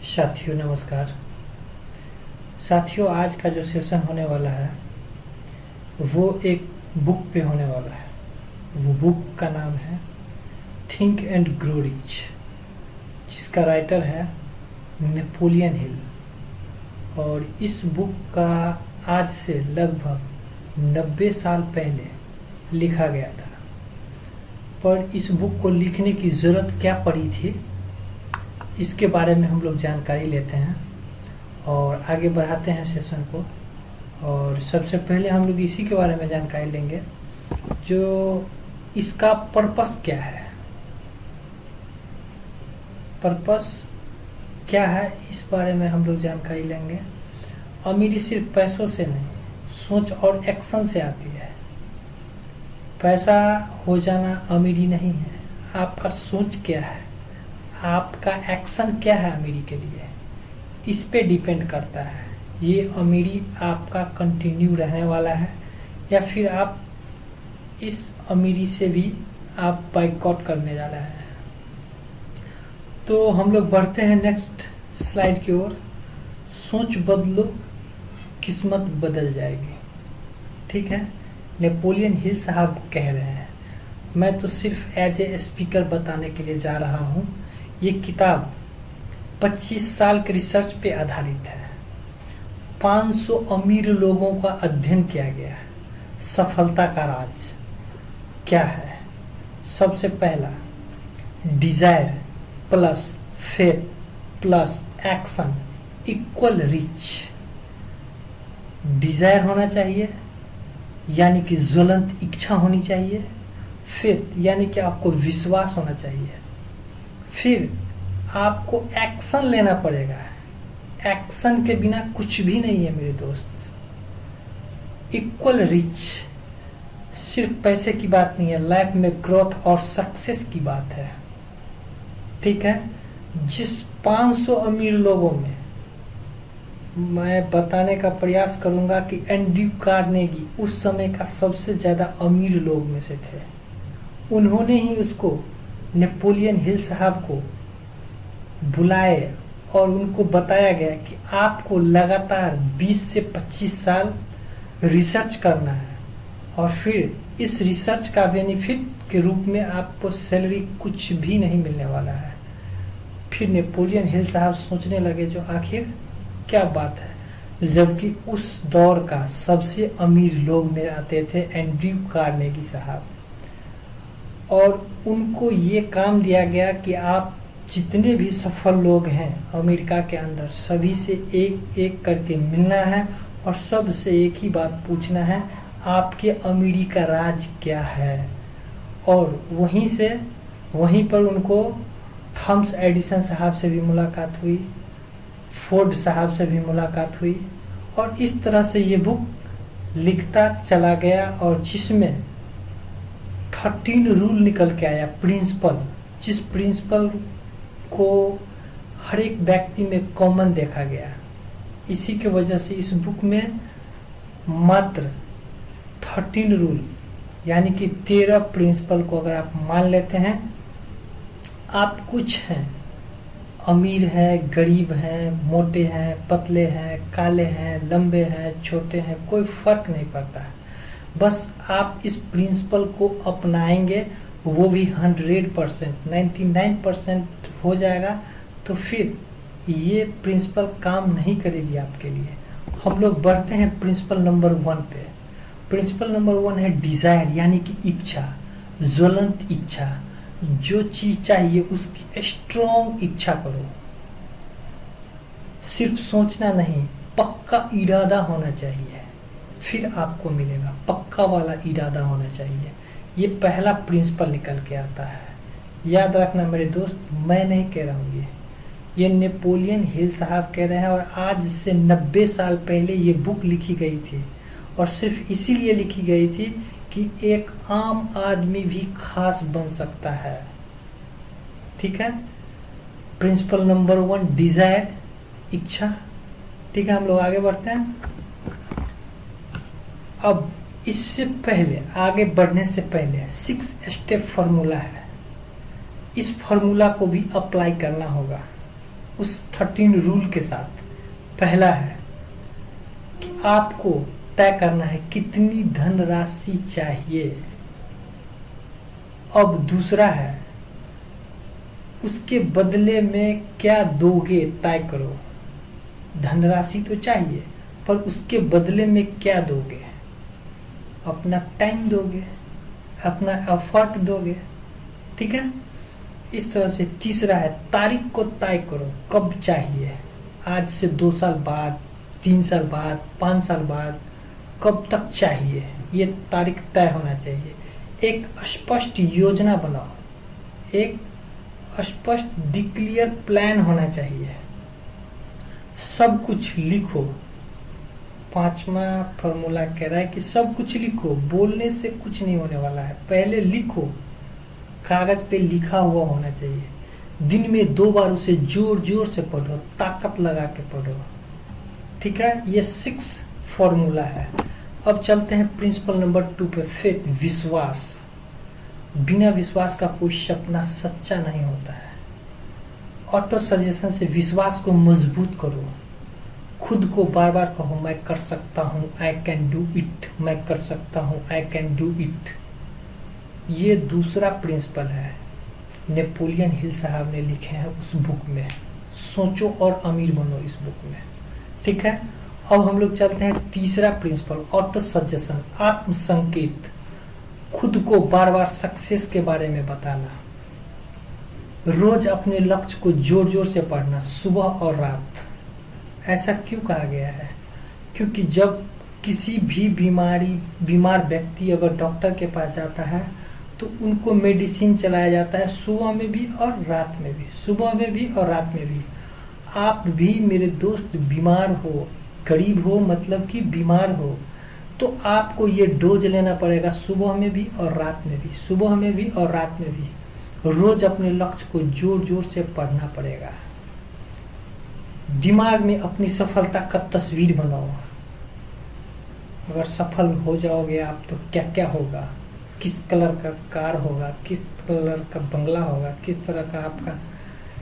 साथियों नमस्कार। साथियों, आज का जो सेशन होने वाला है वो एक बुक पे होने वाला है। वो बुक का नाम है थिंक एंड ग्रो रिच, जिसका राइटर है नेपोलियन हिल। और इस बुक का आज से लगभग 90 साल पहले लिखा गया था। पर इस बुक को लिखने की ज़रूरत क्या पड़ी थी, इसके बारे में हम लोग जानकारी लेते हैं और आगे बढ़ाते हैं सेशन को। और सबसे पहले हम लोग इसी के बारे में जानकारी लेंगे, जो इसका पर्पस क्या है। पर्पस क्या है, इस बारे में हम लोग जानकारी लेंगे। अमीरी सिर्फ पैसों से नहीं, सोच और एक्शन से आती है। पैसा हो जाना अमीरी नहीं है, आपका सोच क्या है, आपका एक्शन क्या है अमीरी के लिए, इस पे डिपेंड करता है। ये अमीरी आपका कंटिन्यू रहने वाला है या फिर आप इस अमीरी से भी आप बाइकआउट करने जा रहे हैं। तो हम लोग बढ़ते हैं नेक्स्ट स्लाइड की ओर। सोच बदलो, किस्मत बदल जाएगी। ठीक है, नेपोलियन हिल साहब कह रहे हैं। मैं तो सिर्फ एज ए स्पीकर बताने के लिए जा रहा हूँ। ये किताब 25 साल के रिसर्च पे आधारित है। 500 अमीर लोगों का अध्ययन किया गया है। सफलता का राज क्या है? सबसे पहला, desire plus faith plus action equal rich. Desire होना चाहिए, यानी कि ज्वलंत इच्छा होनी चाहिए। फेथ यानी कि आपको विश्वास होना चाहिए। फिर आपको एक्शन लेना पड़ेगा। एक्शन के बिना कुछ भी नहीं है मेरे दोस्त। इक्वल रिच सिर्फ पैसे की बात नहीं है, लाइफ में ग्रोथ और सक्सेस की बात है। ठीक है, जिस 500 अमीर लोगों में मैं बताने का प्रयास करूंगा कि एंड्रयू कार्नेगी उस समय का सबसे ज्यादा अमीर लोग में से थे। उन्होंने ही उसको, नेपोलियन हिल साहब को बुलाए और उनको बताया गया कि आपको लगातार 20 से 25 साल रिसर्च करना है और फिर इस रिसर्च का बेनिफिट के रूप में आपको सैलरी कुछ भी नहीं मिलने वाला है। फिर नेपोलियन हिल साहब सोचने लगे, जो आखिर क्या बात है, जबकि उस दौर का सबसे अमीर लोग में आते थे एंड्रयू कार्नेगी साहब। और उनको ये काम दिया गया कि आप जितने भी सफल लोग हैं अमेरिका के अंदर, सभी से एक एक करके मिलना है और सबसे एक ही बात पूछना है, आपके अमीरी का राज क्या है। और वहीं पर उनको थॉमस एडिसन साहब से भी मुलाकात हुई, फोर्ड साहब से भी मुलाकात हुई। और इस तरह से ये बुक लिखता चला गया और जिसमें 13 रूल निकल के आया, प्रिंसिपल, जिस प्रिंसिपल को हर एक व्यक्ति में कॉमन देखा गया। इसी के वजह से इस बुक में मात्र 13 रूल यानी कि 13 प्रिंसिपल को अगर आप मान लेते हैं, आप कुछ हैं, अमीर हैं, गरीब हैं, मोटे हैं, पतले हैं, काले हैं, लंबे हैं, छोटे हैं, कोई फर्क नहीं पड़ता है। बस आप इस प्रिंसिपल को अपनाएंगे, वो भी 100%, 99% हो जाएगा, तो फिर ये प्रिंसिपल काम नहीं करेगी आपके लिए। हम लोग बढ़ते हैं प्रिंसिपल नंबर 1 पे। प्रिंसिपल नंबर 1 है डिजायर, यानी कि इच्छा, ज्वलंत इच्छा। जो चीज चाहिए उसकी स्ट्रॉन्ग इच्छा करो। सिर्फ सोचना नहीं, पक्का इरादा होना चाहिए, फिर आपको मिलेगा। पक्का वाला इरादा होना चाहिए। ये पहला प्रिंसिपल निकल के आता है। याद रखना मेरे दोस्त, मैं नहीं कह रहा हूँ, ये नेपोलियन हिल साहब कह रहे हैं। और आज से 90 साल पहले ये बुक लिखी गई थी और सिर्फ इसीलिए लिखी गई थी कि एक आम आदमी भी खास बन सकता है। ठीक है, प्रिंसिपल नंबर 1 डिजायर, इच्छा। ठीक है, हम लोग आगे बढ़ते हैं। अब इससे पहले, आगे बढ़ने से पहले 6 स्टेप फॉर्मूला है। इस फॉर्मूला को भी अप्लाई करना होगा। उस 13 रूल के साथ। पहला है कि आपको तय करना है कितनी धनराशि चाहिए। अब दूसरा है उसके बदले में क्या दोगे, तय करो। धनराशि तो चाहिए पर उसके बदले में क्या दोगे। अपना टाइम दोगे, अपना एफर्ट दोगे, ठीक है। इस तरह से तीसरा है तारीख को तय करो, कब चाहिए। आज से 2 साल बाद, 3 साल बाद, 5 साल बाद, कब तक चाहिए, ये तारीख तय होना चाहिए। एक स्पष्ट योजना बनाओ, एक स्पष्ट डिक्लियर प्लान होना चाहिए। सब कुछ लिखो। 5वां फॉर्मूला कह रहा है कि सब कुछ लिखो, बोलने से कुछ नहीं होने वाला है, पहले लिखो। कागज पे लिखा हुआ होना चाहिए। दिन में 2 बार उसे जोर जोर से पढ़ो, ताकत लगा के पढ़ो, ठीक है। ये 6 फॉर्मूला है। अब चलते हैं प्रिंसिपल नंबर 2 पे, फेथ, विश्वास। बिना विश्वास का कोई सपना सच्चा नहीं होता है। ऑटो सजेशन से विश्वास को मजबूत करो। खुद को बार बार कहो मैं कर सकता हूँ, आई कैन डू इट, मैं कर सकता हूँ, आई कैन डू इट। ये दूसरा प्रिंसिपल है, नेपोलियन हिल साहब ने लिखे हैं उस बुक में। सोचो और अमीर बनो, इस बुक में, ठीक है। अब हम लोग चलते हैं तीसरा प्रिंसिपल, ऑटो सजेशन, आत्म संकेत। खुद को बार बार सक्सेस के बारे में बताना। रोज अपने लक्ष्य को जोर जोर से पढ़ना, सुबह और रात। ऐसा क्यों कहा गया है? क्योंकि जब किसी भी बीमार व्यक्ति अगर डॉक्टर के पास जाता है तो उनको मेडिसिन चलाया जाता है, सुबह में भी और रात में भी, सुबह में भी और रात में भी। आप भी मेरे दोस्त बीमार हो, गरीब हो मतलब कि बीमार हो, तो आपको ये डोज लेना पड़ेगा, सुबह में भी और रात में भी, सुबह में भी और रात में भी। रोज अपने लक्ष्य को जोर जोर से पढ़ना पड़ेगा। दिमाग में अपनी सफलता का तस्वीर बनाओ। अगर सफल हो जाओगे आप तो क्या क्या होगा, किस कलर का कार होगा, किस कलर का बंगला होगा, किस तरह का आपका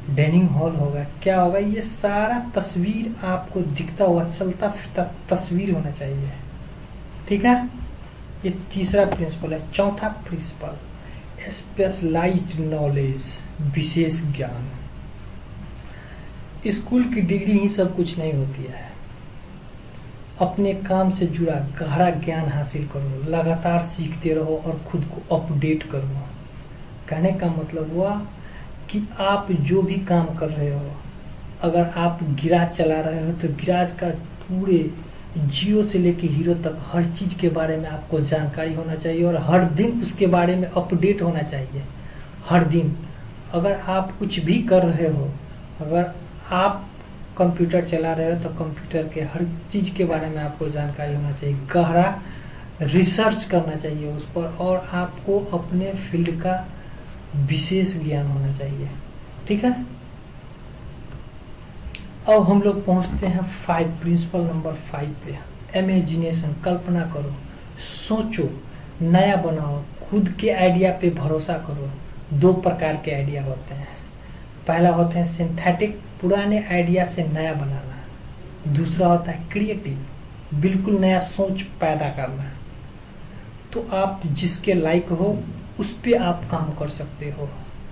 डाइनिंग हॉल होगा, क्या होगा, ये सारा तस्वीर आपको दिखता हुआ चलता फिरता तस्वीर होना चाहिए, ठीक है। ये तीसरा प्रिंसिपल है। चौथा प्रिंसिपल, स्पेशलाइज्ड नॉलेज, विशेष ज्ञान। स्कूल की डिग्री ही सब कुछ नहीं होती है। अपने काम से जुड़ा गहरा ज्ञान हासिल करो, लगातार सीखते रहो और खुद को अपडेट करो। कहने का मतलब हुआ कि आप जो भी काम कर रहे हो, अगर आप गिराज चला रहे हो तो गिराज का पूरे जीरो से लेके हीरो तक हर चीज़ के बारे में आपको जानकारी होना चाहिए और हर दिन उसके बारे में अपडेट होना चाहिए। हर दिन अगर आप कुछ भी कर रहे हो, अगर आप कंप्यूटर चला रहे हो तो कंप्यूटर के हर चीज़ के बारे में आपको जानकारी होना चाहिए, गहरा रिसर्च करना चाहिए उस पर, और आपको अपने फील्ड का विशेष ज्ञान होना चाहिए, ठीक है। अब हम लोग पहुंचते हैं 5, प्रिंसिपल नंबर 5 पे, इमेजिनेशन, कल्पना करो, सोचो, नया बनाओ, खुद के आइडिया पे भरोसा करो। 2 प्रकार के आइडिया होते हैं। पहला होता है सिंथेटिक, पुराने आइडिया से नया बनाना। दूसरा होता है क्रिएटिव, बिल्कुल नया सोच पैदा करना। तो आप जिसके लायक हो उस पे आप काम कर सकते हो।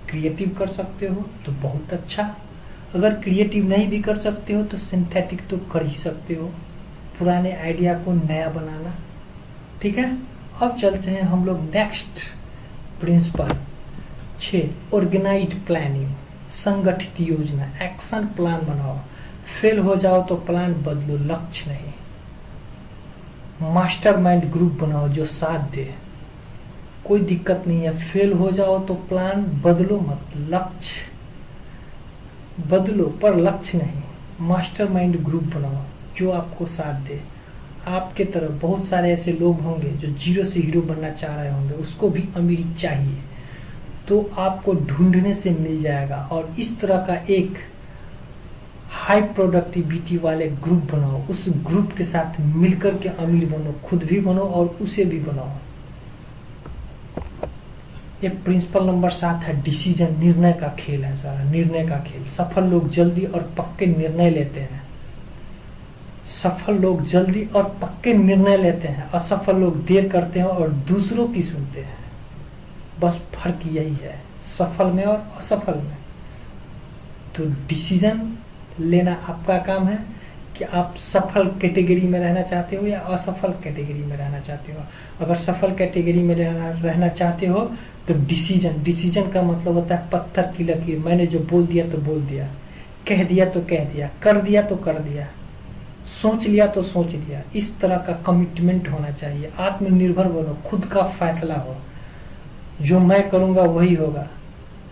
क्रिएटिव कर सकते हो तो बहुत अच्छा, अगर क्रिएटिव नहीं भी कर सकते हो तो सिंथेटिक तो कर ही सकते हो, पुराने आइडिया को नया बनाना, ठीक है। अब चलते हैं हम लोग नेक्स्ट प्रिंसिपल 6, ऑर्गेनाइज्ड प्लानिंग, संगठित योजना, एक्शन प्लान बनाओ। फेल हो जाओ तो प्लान बदलो, लक्ष्य नहीं। मास्टरमाइंड ग्रुप बनाओ जो साथ दे, कोई दिक्कत नहीं है, फेल हो जाओ तो प्लान बदलो मत, लक्ष्य बदलो पर लक्ष्य नहीं। मास्टरमाइंड ग्रुप बनाओ जो आपको साथ दे। आपके तरफ बहुत सारे ऐसे लोग होंगे जो जीरो से हीरो बनना चाह रहे होंगे, उसको भी अमीरी चाहिए, तो आपको ढूंढने से मिल जाएगा। और इस तरह का एक हाई प्रोडक्टिविटी वाले ग्रुप बनाओ, उस ग्रुप के साथ मिलकर के अमीर बनो, खुद भी बनो और उसे भी बनाओ। ये प्रिंसिपल नंबर 7 है डिसीजन, निर्णय का खेल है सारा, निर्णय का खेल। सफल लोग जल्दी और पक्के निर्णय लेते हैं। सफल लोग जल्दी और पक्के निर्णय लेते हैं, असफल लोग देर करते हैं और दूसरों की सुनते हैं। बस फर्क यही है सफल में और असफल में। तो डिसीजन लेना आपका काम है कि आप सफल कैटेगरी में रहना चाहते हो या असफल कैटेगरी में रहना चाहते हो। अगर सफल कैटेगरी में रहना चाहते हो तो डिसीजन का मतलब होता है पत्थर की लकीर। मैंने जो बोल दिया तो बोल दिया, कह दिया तो कह दिया, कर दिया तो कर दिया, सोच लिया तो सोच लिया। इस तरह का कमिटमेंट होना चाहिए। आत्मनिर्भर बनो, खुद का फैसला हो। जो मैं करूँगा वही होगा।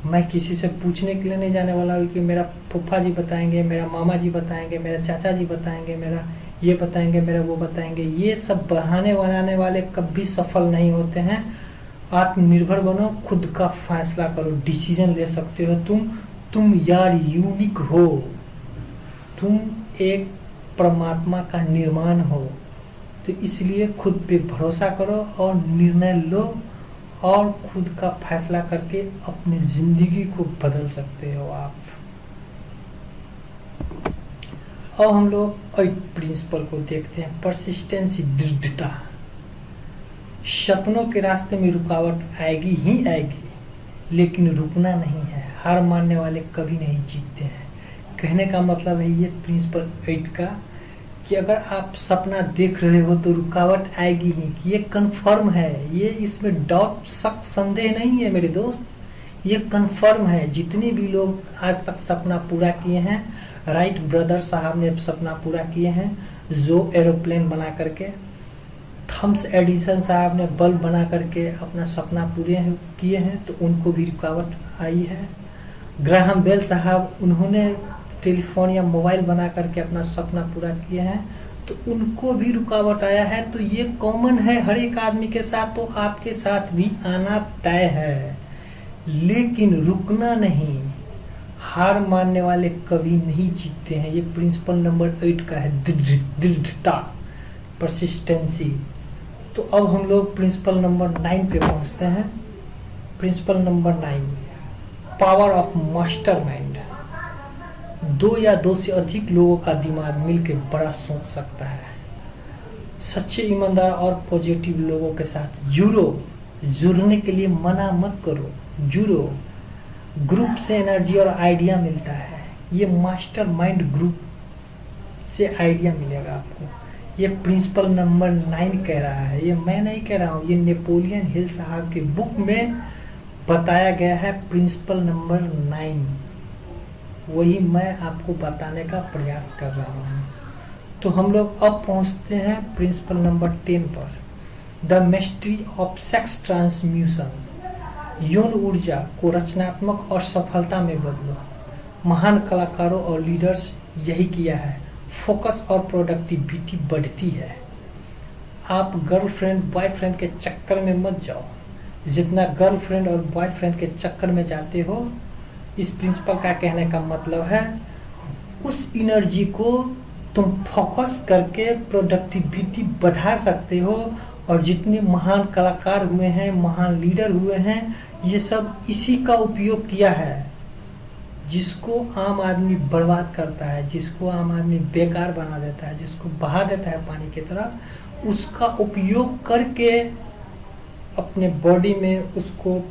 मैं किसी से पूछने के लिए नहीं जाने वाला हूँ कि मेरा फूफा जी बताएंगे, मेरा मामा जी बताएंगे, मेरा चाचा जी बताएंगे, मेरा ये बताएंगे, मेरा वो बताएंगे। ये सब बहाने बनाने वाले कभी सफल नहीं होते हैं। आत्मनिर्भर बनो, खुद का फैसला करो, डिसीजन ले सकते हो। तुम यार यूनिक हो, तुम एक परमात्मा का निर्माण हो। तो इसलिए खुद पे भरोसा करो और निर्णय लो और खुद का फैसला करके अपनी जिंदगी को बदल सकते हो आप। अब हम लोग 8 प्रिंसिपल को देखते हैं। परसिस्टेंसी, दृढ़ता। सपनों के रास्ते में रुकावट आएगी ही आएगी, लेकिन रुकना नहीं है। हार मानने वाले कभी नहीं जीतते हैं। कहने का मतलब है ये प्रिंसिपल 8 का कि अगर आप सपना देख रहे हो तो रुकावट आएगी ही। ये कंफर्म है, ये इसमें डाउट, शक, संदेह नहीं है मेरे दोस्त। ये कंफर्म है। जितने भी लोग आज तक सपना पूरा किए हैं, राइट ब्रदर साहब ने सपना पूरा किए हैं, जो एरोप्लेन बना करके, थॉमस एडिसन साहब ने बल्ब बना करके अपना सपना पूरे किए हैं, तो उनको भी रुकावट आई है। ग्राहम बेल साहब, उन्होंने टेलीफोन या मोबाइल बना करके अपना सपना पूरा किए हैं, तो उनको भी रुकावट आया है। तो ये कॉमन है हर एक आदमी के साथ, तो आपके साथ भी आना तय है। लेकिन रुकना नहीं, हार मानने वाले कभी नहीं जीतते हैं। ये प्रिंसिपल नंबर 8 का है, दृढ़ता, परसिस्टेंसी। तो अब हम लोग प्रिंसिपल नंबर 9 पे पहुंचते हैं। Principle number 9, power of master mind. 2 या 2 से अधिक लोगों का दिमाग मिलकर बड़ा सोच सकता है। सच्चे, ईमानदार और पॉजिटिव लोगों के साथ जुड़ने के लिए मना मत करो, जुड़ो। ग्रुप से एनर्जी और आइडिया मिलता है। ये मास्टर माइंड ग्रुप से आइडिया मिलेगा आपको। ये प्रिंसिपल नंबर 9 कह रहा है, ये मैं नहीं कह रहा हूँ, ये नेपोलियन हिल साहब की बुक में बताया गया है। प्रिंसिपल नंबर 9 वही मैं आपको बताने का प्रयास कर रहा हूँ। तो हम लोग अब पहुँचते हैं प्रिंसिपल नंबर 10 पर, द मिस्ट्री ऑफ सेक्स ट्रांसम्यूशन। यौन ऊर्जा को रचनात्मक और सफलता में बदलो। महान कलाकारों और लीडर्स यही किया है। फोकस और प्रोडक्टिविटी बढ़ती है। आप गर्लफ्रेंड बॉयफ्रेंड के चक्कर में मत जाओ। जितना गर्लफ्रेंड और बॉयफ्रेंड के चक्कर में जाते हो, इस प्रिंसिपल का कहने का मतलब है उस एनर्जी को तुम फोकस करके प्रोडक्टिविटी बढ़ा सकते हो। और जितने महान कलाकार हुए हैं, महान लीडर हुए हैं, ये सब इसी का उपयोग किया है। जिसको आम आदमी बर्बाद करता है, जिसको आम आदमी बेकार बना देता है, जिसको बहा देता है पानी की तरह, उसका उपयोग करके अपने बॉडी में उसको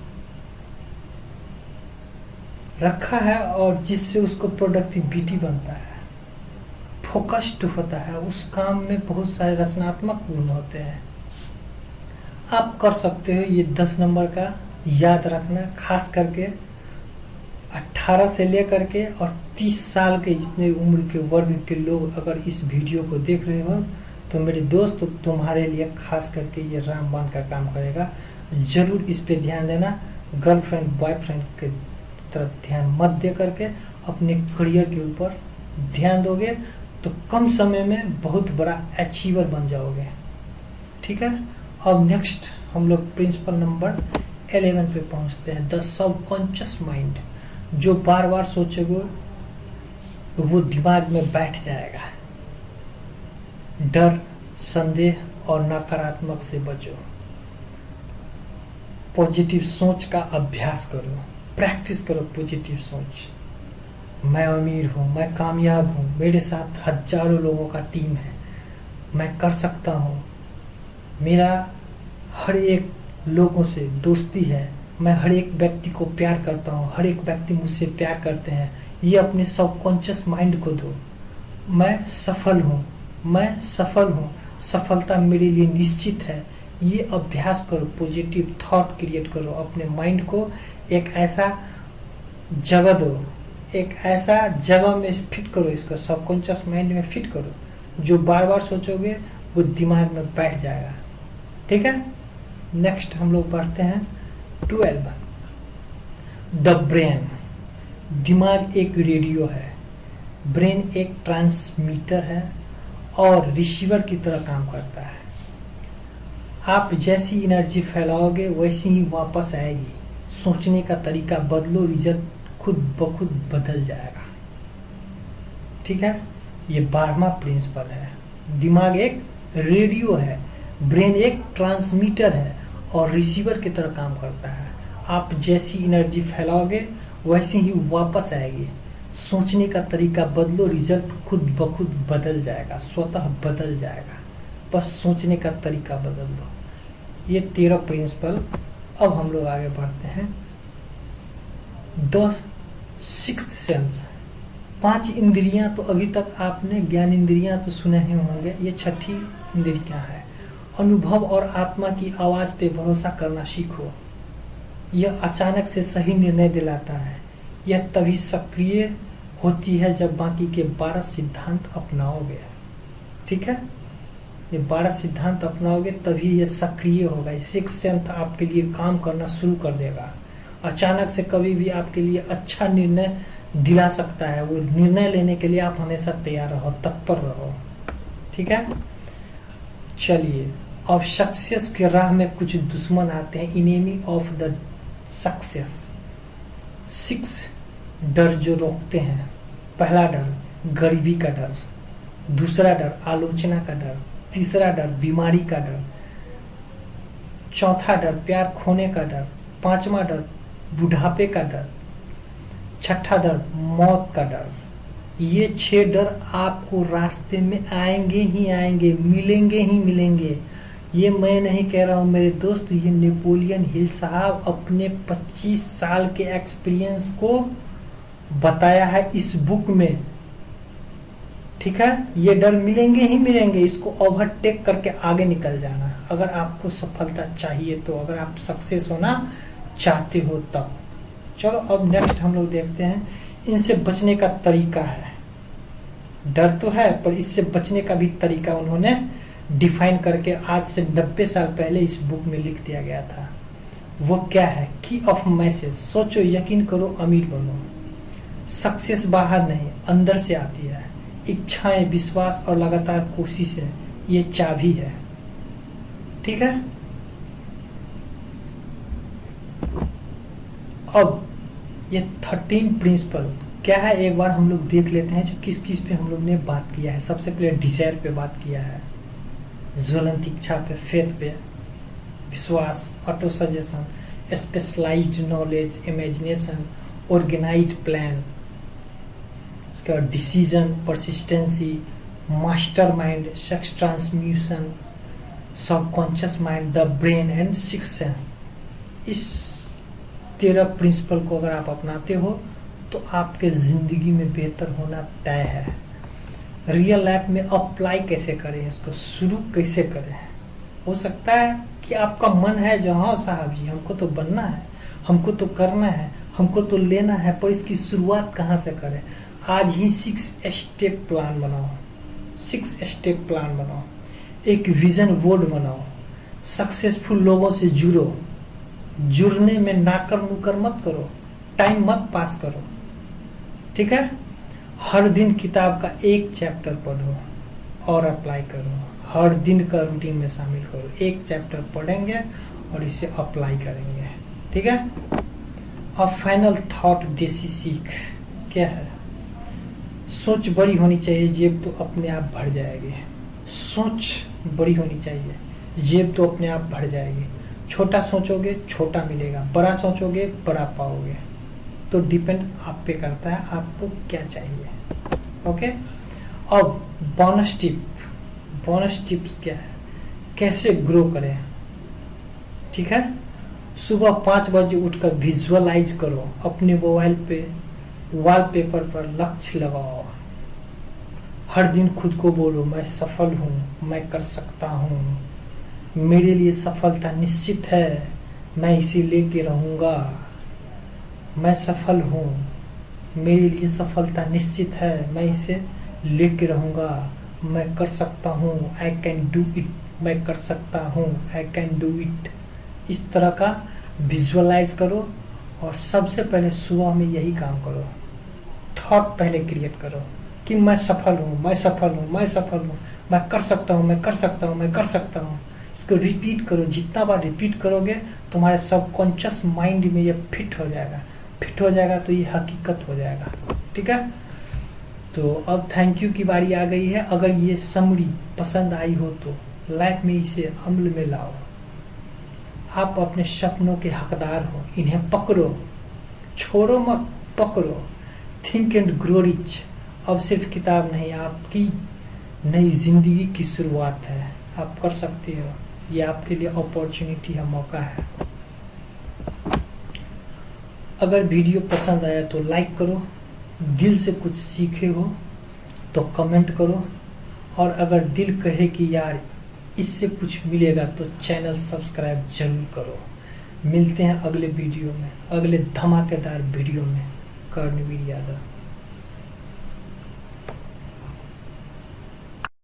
रखा है और जिससे उसको प्रोडक्टिविटी बनता है, फोकस्ड होता है। उस काम में बहुत सारे रचनात्मक गुण होते हैं। आप कर सकते हो ये 10 नंबर का याद रखना, खास करके 18 से लेकर के और 30 साल के जितने उम्र के वर्ग के लोग अगर इस वीडियो को देख रहे हो, तो मेरे दोस्त तुम्हारे लिए खास करके ये रामबाण का काम करेगा। जरूर इस पे ध्यान देना। गर्लफ्रेंड बॉयफ्रेंड के तरफ ध्यान मत दे करके अपने करियर के ऊपर ध्यान दोगे तो कम समय में बहुत बड़ा अचीवर बन जाओगे। ठीक है। अब नेक्स्ट हम लोग प्रिंसिपल नंबर 11 पे पहुंचते हैं, द सबकॉन्शियस माइंड। जो बार बार सोचोगे वो दिमाग में बैठ जाएगा। डर, संदेह और नकारात्मक से बचो। पॉजिटिव सोच का अभ्यास करो, प्रैक्टिस करो पॉजिटिव सोच। मैं अमीर हूँ, मैं कामयाब हूँ, मेरे साथ हजारों लोगों का टीम है, मैं कर सकता हूँ, मेरा हर एक लोगों से दोस्ती है, मैं हर एक व्यक्ति को प्यार करता हूँ, हर एक व्यक्ति मुझसे प्यार करते हैं। ये अपने सबकॉन्शियस माइंड को दो। मैं सफल हूँ, मैं सफल हूँ, सफलता मेरे लिए निश्चित है। ये अभ्यास करो, पॉजिटिव थॉट क्रिएट करो, अपने माइंड को एक ऐसा जगह दो, एक ऐसा जगह में फिट करो, इसको सबकॉन्शियस माइंड में फिट करो, जो बार बार सोचोगे वो दिमाग में बैठ जाएगा। ठीक है, नेक्स्ट हम लोग पढ़ते हैं 12। The brain. दिमाग एक रेडियो है, ब्रेन एक ट्रांसमीटर है और रिसीवर की तरह काम करता है। आप जैसी एनर्जी फैलाओगे वैसी ही वापस आएगी। सोचने का तरीका बदलो, रिजल्ट खुद ब खुद बदल जाएगा। ठीक है, ये 12वां प्रिंसिपल है। दिमाग एक रेडियो है, ब्रेन एक ट्रांसमीटर है और रिसीवर की तरह काम करता है। आप जैसी एनर्जी फैलाओगे वैसी ही वापस आएगी। सोचने का तरीका बदलो, रिजल्ट खुद ब खुद बदल जाएगा, स्वतः बदल जाएगा। बस सोचने का तरीका बदल दो। ये 13 प्रिंसिपल। अब हम लोग आगे बढ़ते हैं। The sixth sense. 5 इंद्रियां तो अभी तक आपने ज्ञान इंद्रियां तो सुने ही होंगे, ये 6ठी इंद्रियां है। अनुभव और आत्मा की आवाज पे भरोसा करना सीखो। यह अचानक से सही निर्णय दिलाता है। यह तभी सक्रिय होती है जब बाकी के 12 सिद्धांत अपनाओगे। ठीक है, ये 12 सिद्धांत अपनाओगे तभी ये सक्रिय होगा। सिक्स्थ सेंस आपके लिए काम करना शुरू कर देगा। अचानक से कभी भी आपके लिए अच्छा निर्णय दिला सकता है। वो निर्णय लेने के लिए आप हमेशा तैयार रहो, तत्पर रहो। ठीक है, चलिए अब सक्सेस के राह में कुछ दुश्मन आते हैं। Enemy of the success. 6 डर जो रोकते हैं। पहला डर गरीबी का डर, दूसरा डर आलोचना का डर, तीसरा डर बीमारी का डर, चौथा डर प्यार खोने का डर, 5वां डर बुढ़ापे का डर, 6ठा डर मौत का डर। ये 6 डर आपको रास्ते में आएंगे ही आएंगे, मिलेंगे ही मिलेंगे। ये मैं नहीं कह रहा हूँ मेरे दोस्त, ये नेपोलियन हिल साहब अपने 25 साल के एक्सपीरियंस को बताया है इस बुक में। ठीक है, ये डर मिलेंगे ही मिलेंगे, इसको ओवरटेक करके आगे निकल जाना। अगर आपको सफलता चाहिए तो, अगर आप सक्सेस होना चाहते हो तब। चलो अब नेक्स्ट हम लोग देखते हैं, इनसे बचने का तरीका है। डर तो है पर इससे बचने का भी तरीका उन्होंने डिफाइन करके आज से 90 साल पहले इस बुक में लिख दिया गया था। वो क्या है? की ऑफ मैसेज। सोचो, यकीन करो, अमीर बनो। सक्सेस बाहर नहीं अंदर से आती है। इच्छाएं, विश्वास और लगातार कोशिशें ये चाबी है। ठीक है, अब ये 13 प्रिंसिपल क्या है एक बार हम लोग देख लेते हैं, जो किस किस पे हम लोग ने बात किया है। सबसे पहले डिजायर पे बात किया है, ज्वलंत इच्छा पे, फेथ पे, विश्वास, auto suggestion, specialized knowledge, imagination, organized plan, उसके बाद decision, persistency, master mind, sex transmutation, subconscious mind, the brain and sixth sense. इस 13 प्रिंसिपल को अगर आप अपनाते हो तो आपके जिंदगी में बेहतर होना तय है। रियल लाइफ में अप्लाई कैसे करें, इसको शुरू कैसे करें? हो सकता है कि आपका मन है जो हाँ साहब जी हमको तो बनना है, हमको तो करना है, हमको तो लेना है, पर इसकी शुरुआत कहाँ से करें? आज ही 6 स्टेप प्लान बनाओ। 6 स्टेप प्लान बनाओ, एक विजन बोर्ड बनाओ, सक्सेसफुल लोगों से जुड़ो। जुड़ने में नाकर नुकर मत करो, टाइम मत पास करो। ठीक है, हर दिन किताब का एक चैप्टर पढ़ो और अप्लाई करो। हर दिन का रूटीन में शामिल करो। एक चैप्टर पढ़ेंगे और इसे अप्लाई करेंगे। ठीक है, अब फाइनल थॉट देसी सीख क्या है? सोच बड़ी होनी चाहिए, जेब तो अपने आप भर जाएगी। सोच बड़ी होनी चाहिए, जेब तो अपने आप भर जाएगी। छोटा सोचोगे छोटा मिलेगा, बड़ा सोचोगे बड़ा पाओगे। तो डिपेंड आप पे करता है आपको क्या चाहिए। ओके, अब बोनस टिप्स क्या है, कैसे ग्रो करें। ठीक है, सुबह 5 बजे उठकर विजुअलाइज करो, अपने मोबाइल पे वॉलपेपर पर लक्ष्य लगाओ। हर दिन खुद को बोलो मैं सफल हूँ, मैं कर सकता हूँ, मेरे लिए सफलता निश्चित है, मैं इसे लेके रहूँगा। मैं सफल हूँ, मेरे लिए सफलता निश्चित है, मैं इसे लेके रहूँगा। मैं कर सकता हूँ, आई कैन डू इट, मैं कर सकता हूँ, आई कैन डू इट। इस तरह का विजुअलाइज करो और सबसे पहले सुबह में यही काम करो। थॉट पहले क्रिएट करो कि मैं सफल हूँ, मैं सफल हूँ, मैं सफल हूँ, मैं कर सकता हूँ, मैं कर सकता हूँ, मैं कर सकता हूँ। इसको रिपीट करो, जितना बार रिपीट करोगे तुम्हारे सबकॉन्शियस माइंड में ये फिट हो जाएगा। फिट हो जाएगा तो ये हकीकत हो जाएगा। ठीक है, तो अब थैंक यू की बारी आ गई है। अगर ये समरी पसंद आई हो तो लाइफ में इसे अमल में लाओ। आप अपने सपनों के हकदार हो, इन्हें पकड़ो, छोड़ो मत, पकड़ो। Think and grow rich. अब सिर्फ किताब नहीं, आपकी नई जिंदगी की शुरुआत है। आप कर सकते हो, ये आपके लिए अपॉर्चुनिटी है, मौका है। अगर वीडियो पसंद आया तो लाइक करो, दिल से कुछ सीखे हो तो कमेंट करो, और अगर दिल कहे कि यार इससे कुछ मिलेगा तो चैनल सब्सक्राइब जरूर करो। मिलते हैं अगले वीडियो में, अगले धमाकेदार वीडियो में। कर्णवीर यादव।